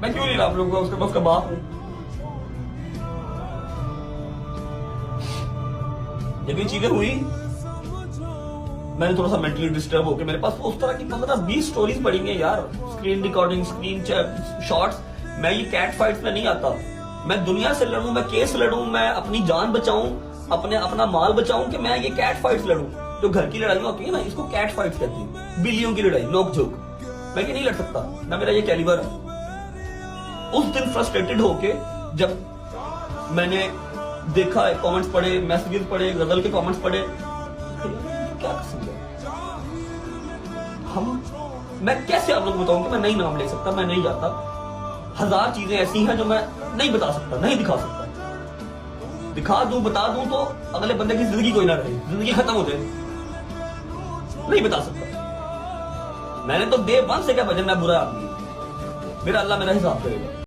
मैं क्यों नहीं रहा आप लोगों का, उसके पास का बाप हूं। जब ये चीजें हुई मैंने थोड़ा सा मेंटली डिस्टर्ब होकर, मेरे पास उस तरह की 15-20 स्टोरीज पड़ी हैं यार, स्क्रीन रिकॉर्डिंग, स्क्रीन शॉट्स। मैं ये कैट फाइट्स में नहीं आता, मैं दुनिया से लड़ूं, मैं केस लड़ूं, मैं अपनी जान बचाऊं, अपना माल बचाऊं, कि मैं ये कैट फाइट्स लड़ूं। जो घर की लड़ाई होती है ना, इसको कैट फाइट्स कहती है, बिल्लियों की लड़ाई, नोक झोंक। मैं ये नहीं लड़ सकता, ना मेरा ये कैलिबर है। उस दिन फ्रस्ट्रेटेड होके जब मैंने देखा, कमेंट्स पढ़े, मैसेजेस पढ़े, गजल के कमेंट्स पढ़े, क्या कसूर है मैं कैसे आप लोग बताऊं कि मैं नहीं नाम ले सकता, मैं नहीं जाता। 1000 चीजें ऐसी हैं जो मैं नहीं बता सकता, नहीं दिखा सकता। दिखा दूं, बता दूं तो अगले बंदे की जिंदगी कोई ना रहे, जिंदगी खत्म हो जाए। नहीं बता सकता। मैंने तो डे 1 से क्या भजन, मैं बुरा आदमी, मेरा अल्लाह मेरा हिसाब करेगा।